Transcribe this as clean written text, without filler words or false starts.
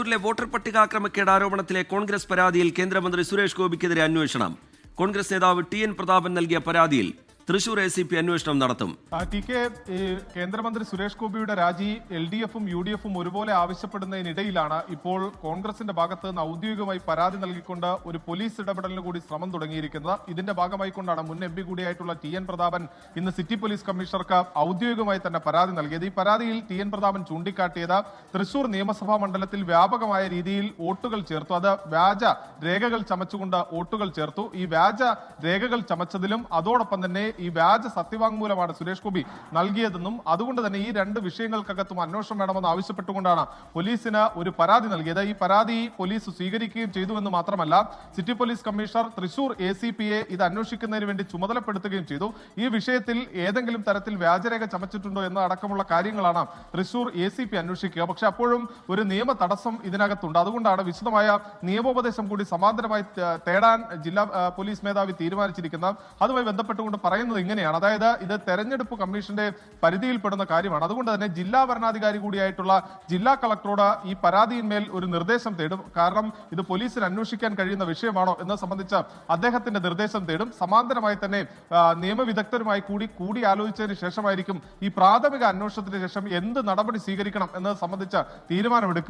ിലെ voter പട്ടിക ക്രമക്കേട് ആരോപണത്തിലെ കോൺഗ്രസ് പരാതിയിൽ കേന്ദ്രമന്ത്രി സുരേഷ് ഗോപിക്കെതിരെ അന്വേഷണം. കോൺഗ്രസ് നേതാവ് ടി.എൻ. പ്രതാപൻ നൽകിയ പരാതിയിൽ തൃശൂർ എ.സി.പി അന്വേഷണം നടത്തും. കേന്ദ്രമന്ത്രി സുരേഷ് ഗോപിയുടെ രാജി LDFും UDFും ഒരുപോലെ ആവശ്യപ്പെടുന്നതിനിടയിലാണ് ഇപ്പോൾ കോൺഗ്രസിന്റെ ഭാഗത്ത് നിന്ന് ഔദ്യോഗികമായി പരാതി നൽകിക്കൊണ്ട് ഒരു പോലീസ് ഇടപെടലിന് കൂടി ശ്രമം തുടങ്ങിയിരിക്കുന്നത്. ഇതിന്റെ ഭാഗമായിക്കൊണ്ടാണ് മുൻ MP കൂടിയായിട്ടുള്ള ടി.എൻ. പ്രതാപൻ ഇന്ന് സിറ്റി പോലീസ് കമ്മീഷണർക്ക് ഔദ്യോഗികമായി തന്നെ പരാതി നൽകിയത്. ഈ പരാതിയിൽ ടി.എൻ. പ്രതാപൻ ചൂണ്ടിക്കാട്ടിയത് തൃശൂർ നിയമസഭാ മണ്ഡലത്തിൽ വ്യാപകമായ രീതിയിൽ വോട്ടുകൾ ചേർത്തു. അത് വ്യാജ രേഖകൾ ചമച്ചുകൊണ്ട് വോട്ടുകൾ ചേർത്തു. ഈ വ്യാജ രേഖകൾ ചമച്ചതിലും അതോടൊപ്പം തന്നെ ഈ വ്യാജ സത്യവാങ്മൂലമാണ് സുരേഷ് ഗോപി നൽകിയതെന്നും അതുകൊണ്ട് തന്നെ ഈ രണ്ട് വിഷയങ്ങൾക്കകത്തും അന്വേഷണം വേണമെന്ന് ആവശ്യപ്പെട്ടുകൊണ്ടാണ് പോലീസിന് ഒരു പരാതി നൽകിയത്. ഈ പരാതി പോലീസ് സ്വീകരിക്കുകയും ചെയ്തുവെന്ന് മാത്രമല്ല, സിറ്റി പോലീസ് കമ്മീഷണർ തൃശൂർ ACPയെ ഇത് അന്വേഷിക്കുന്നതിന് വേണ്ടി ചുമതലപ്പെടുത്തുകയും ചെയ്തു. ഈ വിഷയത്തിൽ ഏതെങ്കിലും തരത്തിൽ വ്യാജരേഖ ചമച്ചിട്ടുണ്ടോ എന്ന അടക്കമുള്ള കാര്യങ്ങളാണ് തൃശൂർ ACP അന്വേഷിക്കുക. പക്ഷെ അപ്പോഴും ഒരു നിയമ തടസ്സം ഇതിനകത്തുണ്ട്. അതുകൊണ്ടാണ് വിശദമായ നിയമോപദേശം കൂടി സമാന്തരമായി തേടാൻ ജില്ലാ പോലീസ് മേധാവി തീരുമാനിച്ചിരിക്കുന്നത്. അതുമായി ബന്ധപ്പെട്ടുകൊണ്ട് പറയുന്നത് ഇങ്ങനെയാണ്. അതായത് ഇത് തെരഞ്ഞെടുപ്പ് കമ്മീഷന്റെ പരിധിയിൽപ്പെടുന്ന കാര്യമാണ്. അതുകൊണ്ട് തന്നെ ജില്ലാ ഭരണാധികാരി കൂടിയായിട്ടുള്ള ജില്ലാ കളക്ടറോട് ഈ പരാതിയിന്മേൽ ഒരു നിർദ്ദേശം തേടും. കാരണം ഇത് പോലീസിന് അന്വേഷിക്കാൻ കഴിയുന്ന വിഷയമാണോ എന്ന് സംബന്ധിച്ച് അദ്ദേഹത്തിന്റെ നിർദ്ദേശം തേടും. സമാന്തരമായി തന്നെ നിയമവിദഗ്ധരുമായി കൂടി ആലോചിച്ചതിന് ശേഷമായിരിക്കും ഈ പ്രാഥമിക അന്വേഷണത്തിന് ശേഷം എന്ത് നടപടി സ്വീകരിക്കണം എന്നത് സംബന്ധിച്ച തീരുമാനമെടുക്കുക.